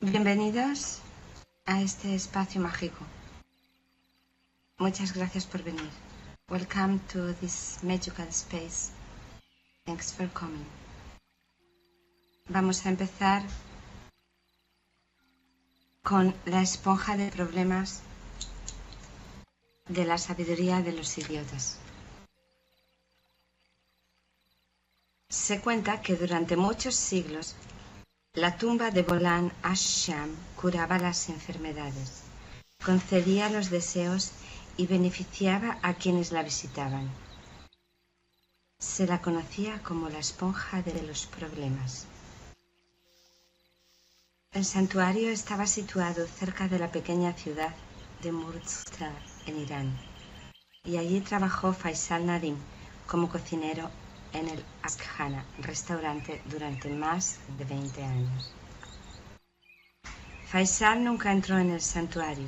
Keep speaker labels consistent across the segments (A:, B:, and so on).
A: Bienvenidos a este espacio mágico. Muchas gracias por venir. Welcome to this magical space. Thanks for coming. Vamos a empezar con la esponja de problemas de la sabiduría de los idiotas. Se cuenta que durante muchos siglos la tumba de Bolan Asham curaba las enfermedades, concedía los deseos y beneficiaba a quienes la visitaban. Se la conocía como la esponja de los problemas. El santuario estaba situado cerca de la pequeña ciudad de Murtzar, en Irán, y allí trabajó Faisal Nadim como cocinero en el Ashkhana, restaurante, durante más de 20 años. Faisal nunca entró en el santuario,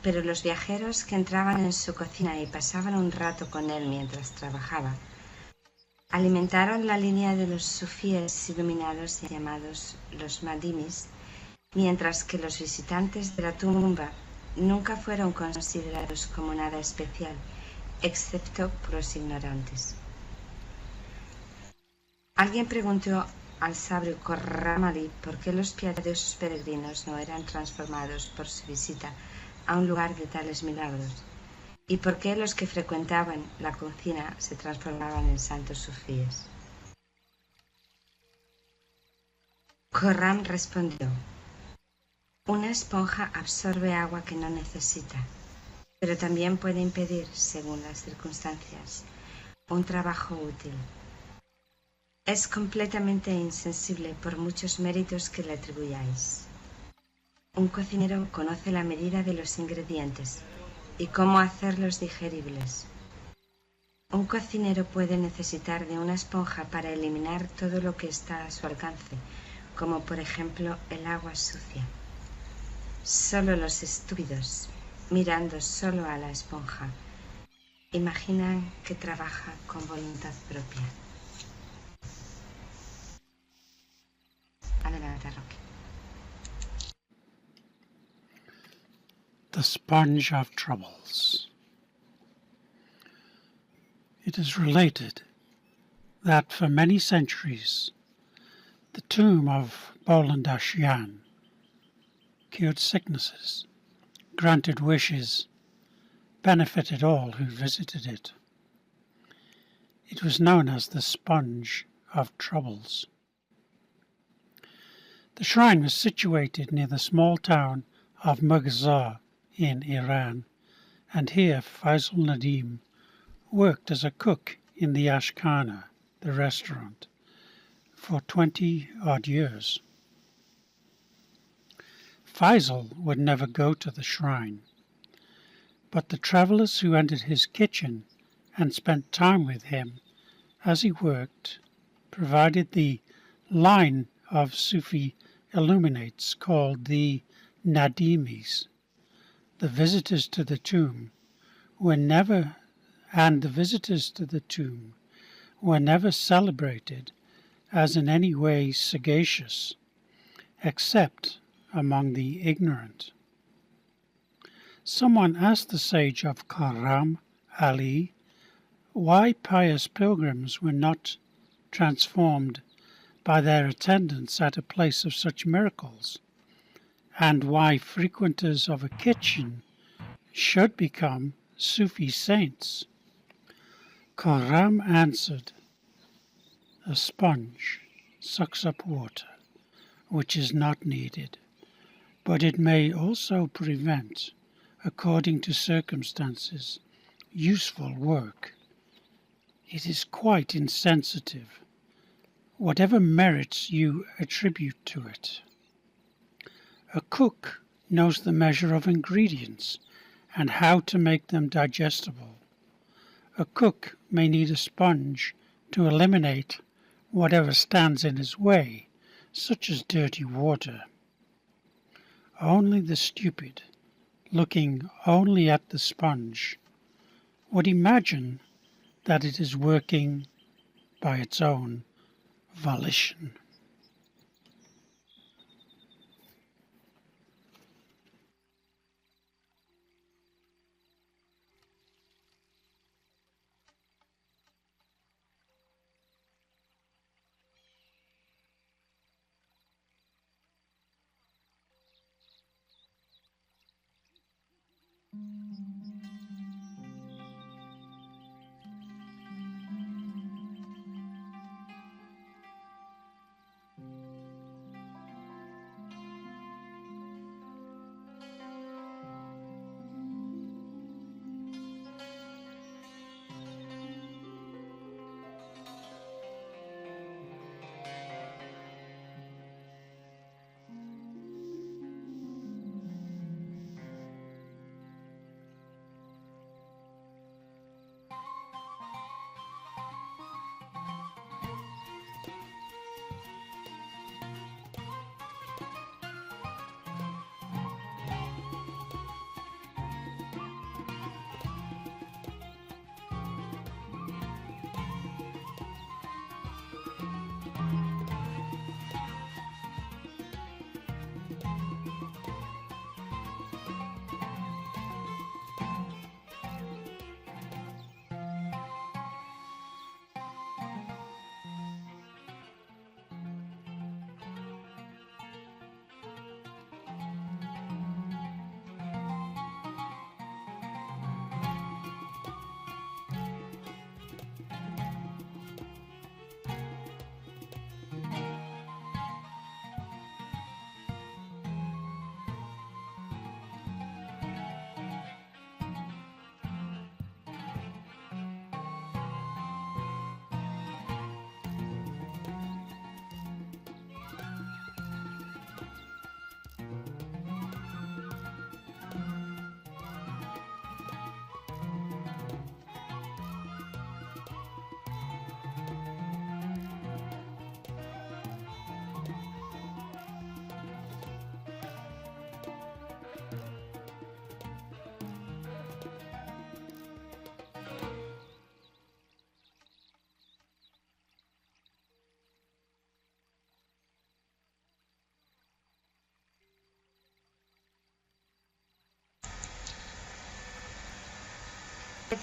A: pero los viajeros que entraban en su cocina y pasaban un rato con él mientras trabajaba, alimentaron la línea de los sufíes iluminados llamados los Madimis, mientras que los visitantes de la tumba nunca fueron considerados como nada especial, excepto por los ignorantes. Alguien preguntó al sabio Khorram Ali por qué los piadosos peregrinos no eran transformados por su visita a un lugar de tales milagros, y por qué los que frecuentaban la cocina se transformaban en santos sufíes. Khorram respondió: una esponja absorbe agua que no necesita, pero también puede impedir, según las circunstancias, un trabajo útil. Es completamente insensible por muchos méritos que le atribuyáis. Un cocinero conoce la medida de los ingredientes y cómo hacerlos digeribles. Un cocinero puede necesitar de una esponja para eliminar todo lo que está a su alcance, como por ejemplo el agua sucia. Solo los estúpidos, mirando solo a la esponja, imaginan que trabaja con voluntad propia. Adelante, Rocky.
B: The sponge of troubles. It is related that for many centuries the tomb of Bolan Dashian cured sicknesses, granted wishes, benefited all who visited it. It was known as the sponge of troubles. The shrine was situated near the small town of Mughazar in Iran, and here Faisal Nadim worked as a cook in the Ashkhana, the restaurant, for 20-odd years. Faisal would never go to the shrine, but the travellers who entered his kitchen and spent time with him as he worked provided the line of Sufi illuminates called the Nadimis. The visitors to the tomb were never celebrated as in any way sagacious, except among the ignorant. Someone asked the sage of Khorram Ali why pious pilgrims were not transformed by their attendance at a place of such miracles, and why frequenters of a kitchen should become Sufi saints. Khorram answered, a sponge sucks up water, which is not needed, but it may also prevent, according to circumstances, useful work. It is quite insensitive, whatever merits you attribute to it. A cook knows the measure of ingredients and how to make them digestible. A cook may need a sponge to eliminate whatever stands in his way, such as dirty water. Only the stupid, looking only at the sponge, would imagine that it is working by its own volition.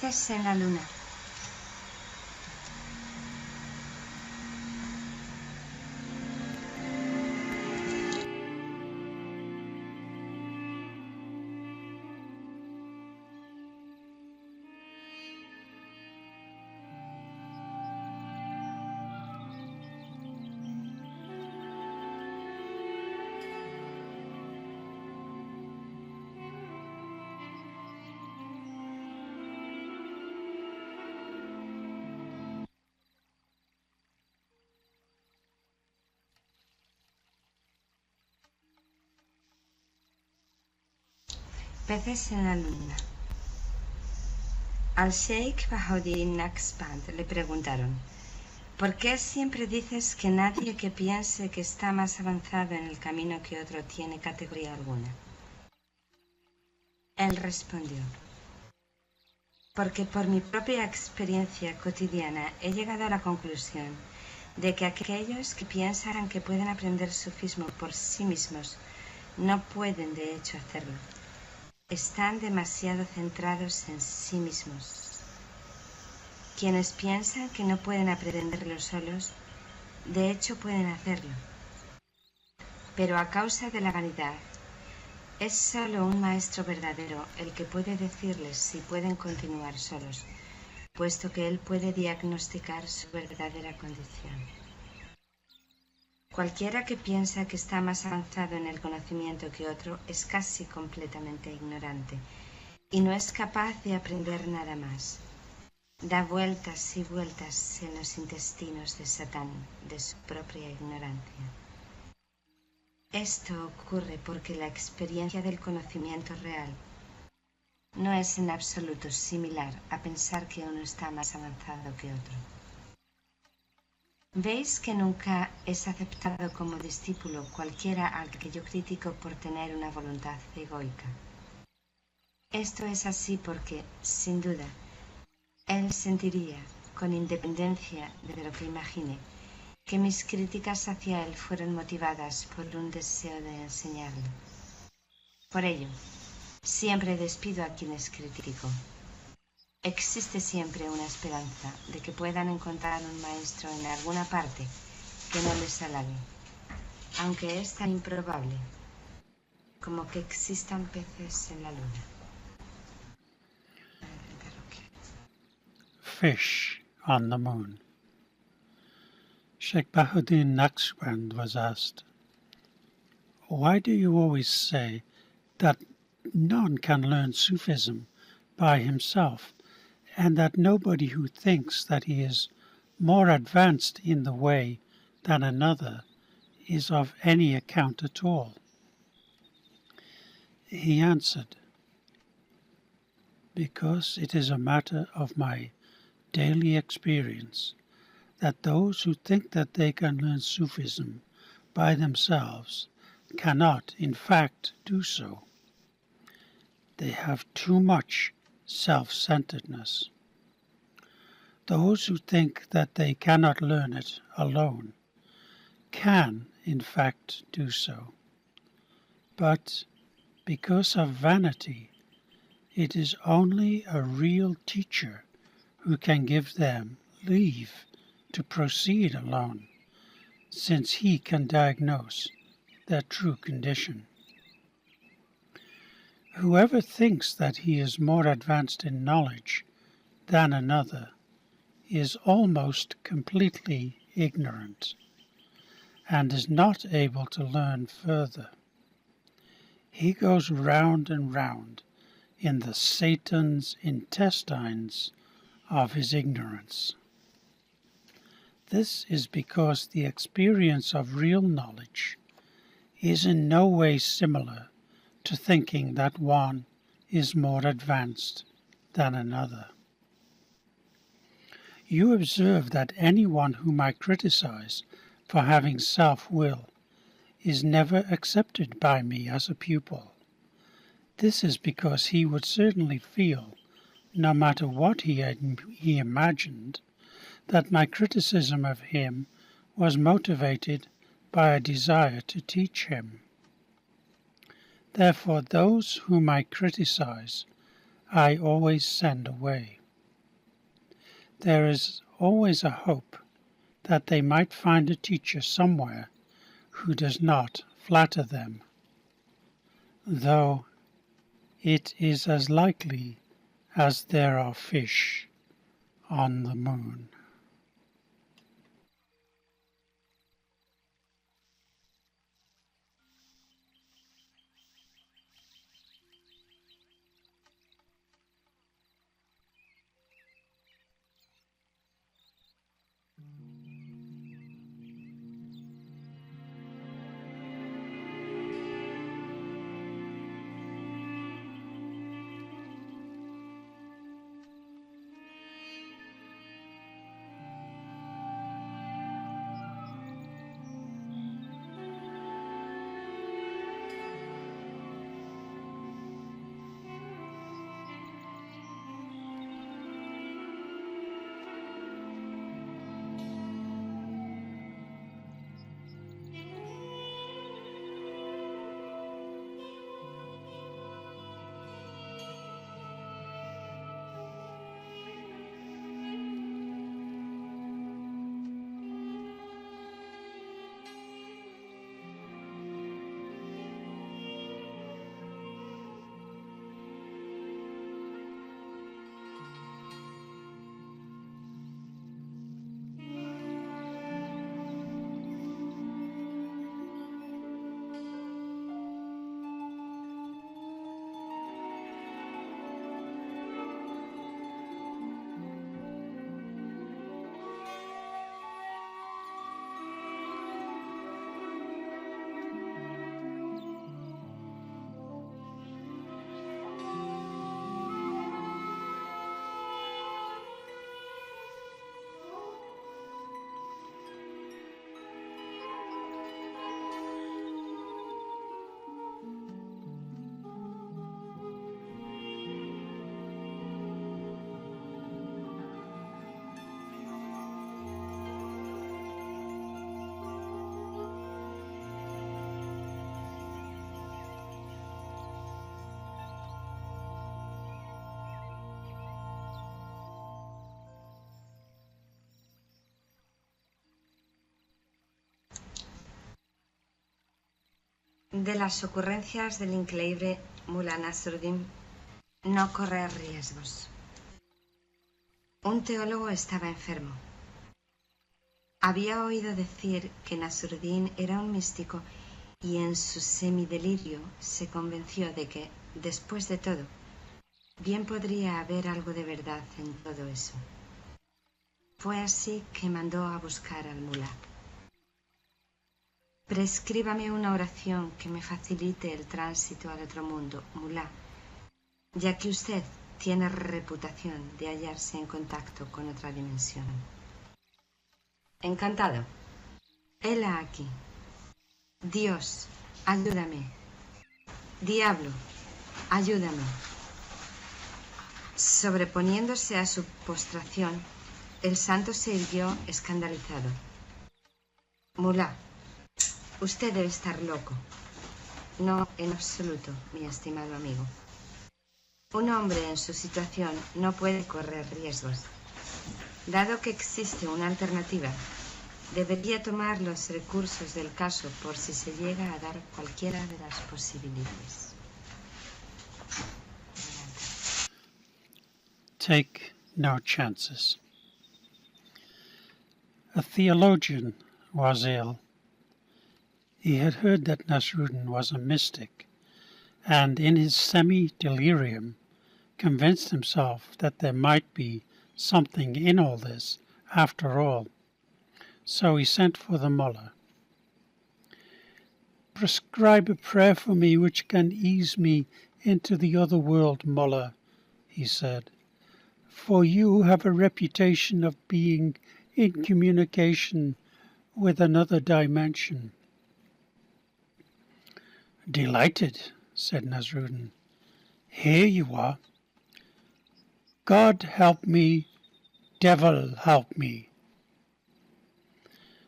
A: Peces en la luna. Peces en la luna. Al Sheikh Bahuddin Naqshband le preguntaron: ¿por qué siempre dices que nadie que piense que está más avanzado en el camino que otro tiene categoría alguna? Él respondió: porque por mi propia experiencia cotidiana he llegado a la conclusión de que aquellos que piensan que pueden aprender sufismo por sí mismos no pueden de hecho hacerlo. Están demasiado centrados en sí mismos. Quienes piensan que no pueden aprenderlo solos, de hecho pueden hacerlo. Pero a causa de la vanidad, es solo un maestro verdadero el que puede decirles si pueden continuar solos, puesto que él puede diagnosticar su verdadera condición. Cualquiera que piensa que está más avanzado en el conocimiento que otro es casi completamente ignorante y no es capaz de aprender nada más. Da vueltas y vueltas en los intestinos de Satán de su propia ignorancia. Esto ocurre porque la experiencia del conocimiento real no es en absoluto similar a pensar que uno está más avanzado que otro. ¿Veis que nunca es aceptado como discípulo cualquiera al que yo critico por tener una voluntad egoica? Esto es así porque, sin duda, él sentiría, con independencia de lo que imagine, que mis críticas hacia él fueron motivadas por un deseo de enseñarle. Por ello, siempre despido a quienes critico. Existe siempre una esperanza de que puedan encontrar un maestro en alguna parte que no les halague, aunque es tan improbable como que existan peces en la luna.
B: Fish on the moon. Sheikh Bahuddin Naqshband was asked, "Why do you always say that none can learn Sufism by himself, and that nobody who thinks that he is more advanced in the way than another is of any account at all?" He answered, "Because it is a matter of my daily experience that those who think that they can learn Sufism by themselves cannot, in fact, do so. They have too much self-centeredness. Those who think that they cannot learn it alone can, in fact, do so. But because of vanity, it is only a real teacher who can give them leave to proceed alone, since he can diagnose their true condition. Whoever thinks that he is more advanced in knowledge than another is almost completely ignorant and is not able to learn further. He goes round and round in the Satan's intestines of his ignorance. This is because the experience of real knowledge is in no way similar to thinking that one is more advanced than another. You observe that anyone whom I criticize for having self-will is never accepted by me as a pupil. This is because he would certainly feel, no matter what he imagined, that my criticism of him was motivated by a desire to teach him. Therefore those whom I criticize, I always send away. there is always a hope that they might find a teacher somewhere who does not flatter them, though it is as likely as there are fish on the moon.
A: De las ocurrencias del increíble Mullah Nasrudin no correr riesgos. Un teólogo estaba enfermo. Había oído decir que Nasrudin era un místico y en su semidelirio se convenció de que, después de todo, bien podría haber algo de verdad en todo eso. Fue así que mandó a buscar al mulá. Prescríbame una oración que me facilite el tránsito al otro mundo, mulá, ya que usted tiene reputación de hallarse en contacto con otra dimensión. Encantado. Hela aquí. Dios, ayúdame. Diablo, ayúdame. Sobreponiéndose a su postración, el santo se irguió escandalizado. Mulá, usted debe estar loco. No, en absoluto, mi estimado amigo. Un hombre en su situación no puede correr riesgos. Dado que existe una alternativa, debería tomar los recursos del caso por si se llega a dar cualquiera de las posibilidades.
B: Take no chances. A theologian was ill. He had heard that Nasrudin was a mystic, and in his semi-delirium convinced himself that there might be something in all this after all. So he sent for the mullah. "Prescribe a prayer for me which can ease me into the other world, mullah," he said, "for you have a reputation of being in communication with another dimension." "Delighted," said Nasrudin. "Here you are. God help me, devil help me."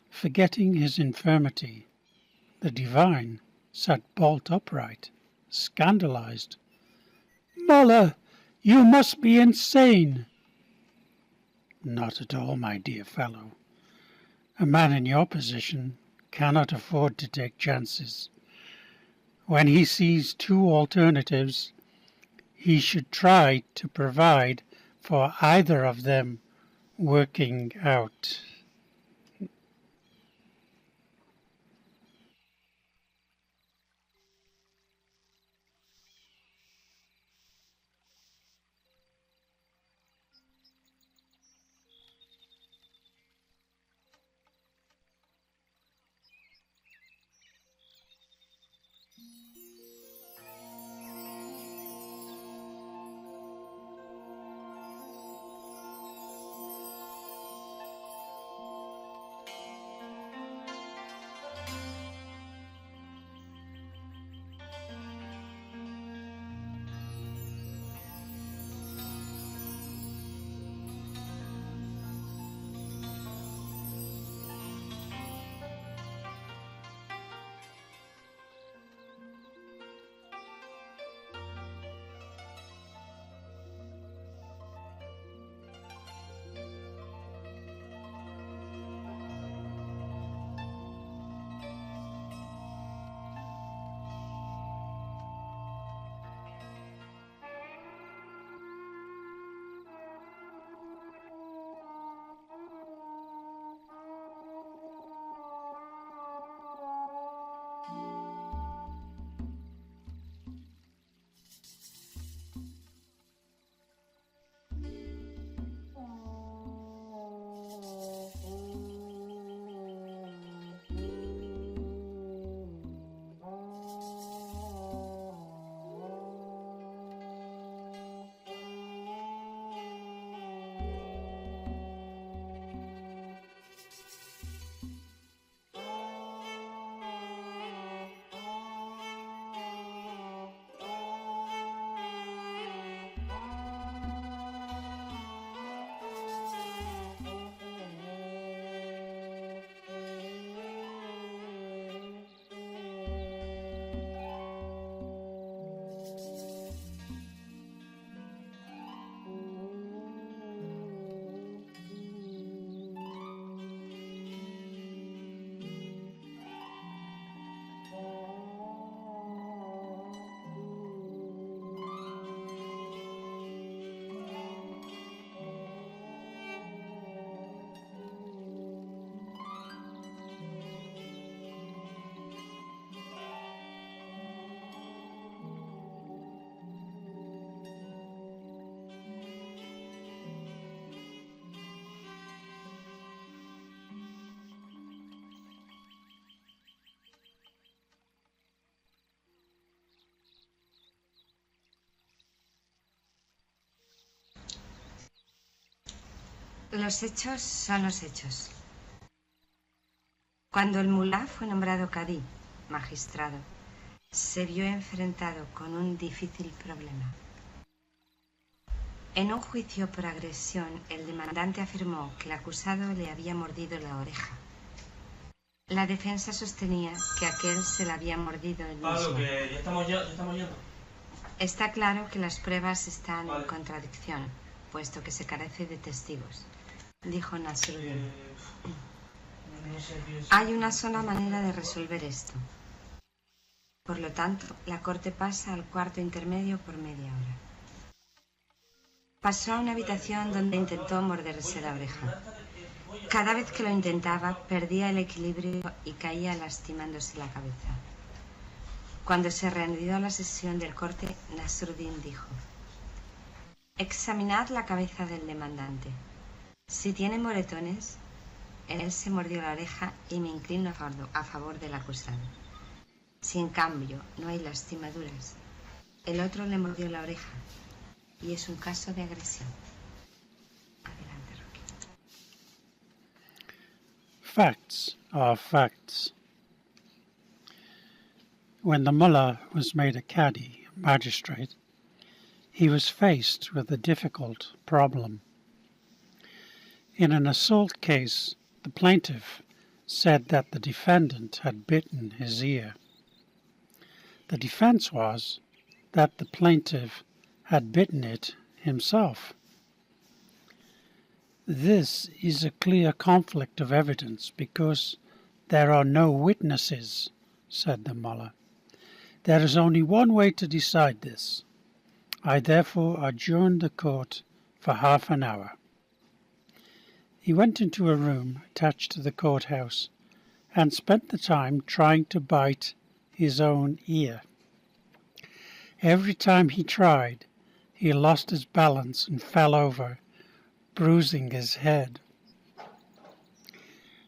B: Forgetting his infirmity, the divine sat bolt upright, scandalized. "Mullah, you must be insane." Not at all, my dear fellow. A man in your position cannot afford to take chances. When he sees two alternatives, he should try to provide for either of them working out.
A: Los hechos son los hechos. Cuando el mulá fue nombrado cadí, magistrado, se vio enfrentado con un difícil problema. En un juicio por agresión, el demandante afirmó que el acusado le había mordido la oreja. La defensa sostenía que aquel se la había mordido él mismo.
C: Pablo, que ya estamos yendo.
A: Está claro que las pruebas están en contradicción, puesto que se carece de testigos, dijo Nasrudin.
C: No sé, tío,
A: Hay una sola manera de resolver esto. Por lo tanto, la corte pasa al cuarto intermedio por media hora. Pasó a una habitación donde intentó morderse la oreja. Cada vez que lo intentaba, perdía el equilibrio y caía lastimándose la cabeza. Cuando se reanudó la sesión del corte, Nasrudin dijo: examinad la cabeza del demandante. Si tiene moretones, él se mordió la oreja y me inclino a favor del acusado. Si en cambio no hay lastimaduras, el otro le mordió la oreja y es un caso de agresión. Adelante, Rocky.
B: Facts are facts. When the mullah was made a Qadi, magistrate, he was faced with a difficult problem. In an assault case, the plaintiff said that the defendant had bitten his ear. The defense was that the plaintiff had bitten it himself. This is a clear conflict of evidence because there are no witnesses, said the mullah. There is only one way to decide this. I therefore adjourned the court for half an hour. He went into a room attached to the courthouse and spent the time trying to bite his own ear. Every time he tried, he lost his balance and fell over, bruising his head.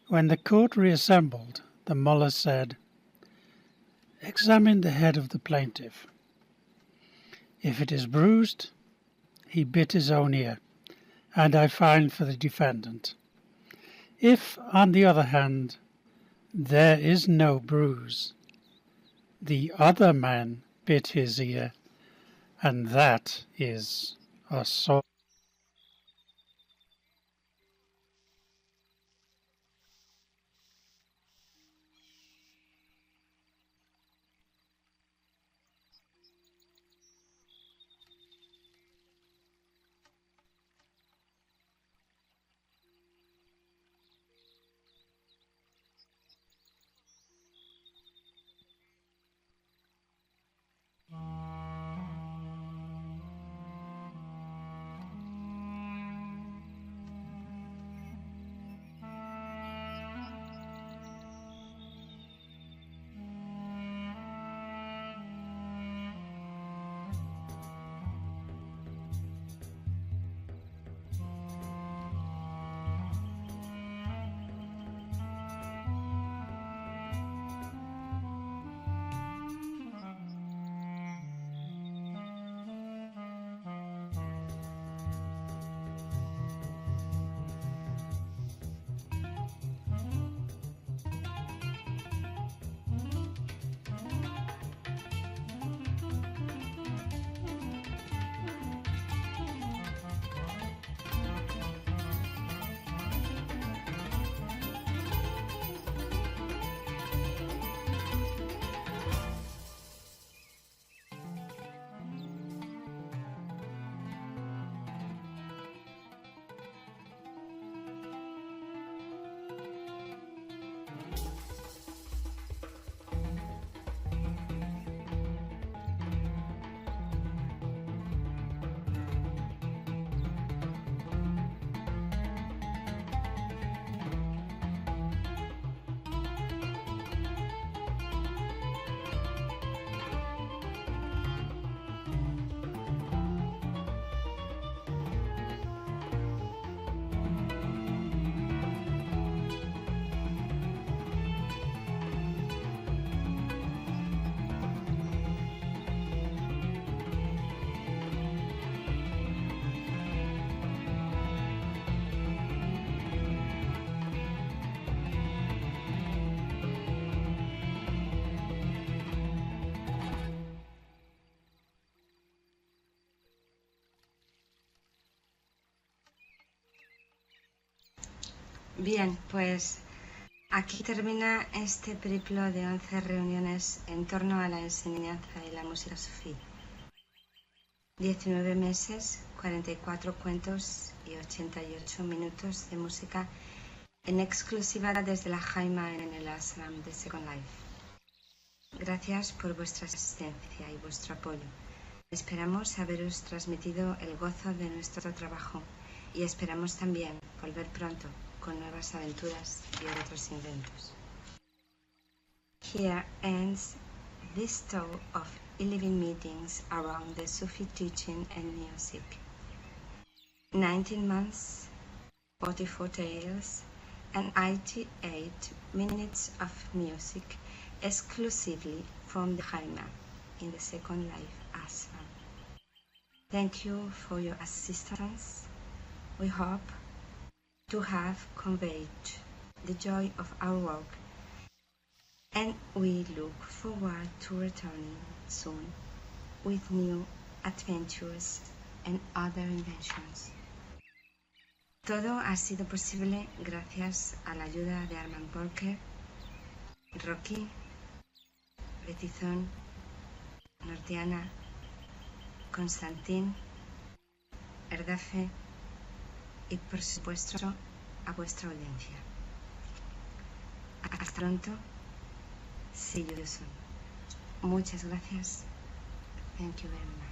B: When the court reassembled, the mullah said, "Examine the head of the plaintiff. If it is bruised," he bit his own ear, "and I fine for the defendant. If, on the other hand, there is no bruise, the other man bit his ear, and that is assault."
A: Bien, pues aquí termina este periplo de 11 reuniones en torno a la enseñanza y la música sufí. 19 meses, 44 cuentos y 88 minutos de música en exclusiva desde la Jaima en el ashram de Second Life. Gracias por vuestra asistencia y vuestro apoyo. Esperamos haberos transmitido el gozo de nuestro trabajo y esperamos también volver pronto con nuevas aventuras y otros inventos. Here ends this tour of 11 meetings around the Sufi teaching and music. 19 months, 44 tales, and 88 minutes of music exclusively from the Jaima in the Second Life ashram. Thank you for your assistance. We hope to have conveyed the joy of our work, and we look forward to returning soon with new adventures and other inventions. Todo ha sido posible gracias a la ayuda de Armand Walker, Rocky, Betizón, Nordiana, Constantín, Erdafe, y por supuesto a vuestra audiencia. Hasta pronto. See you soon. Muchas gracias. Thank you very much.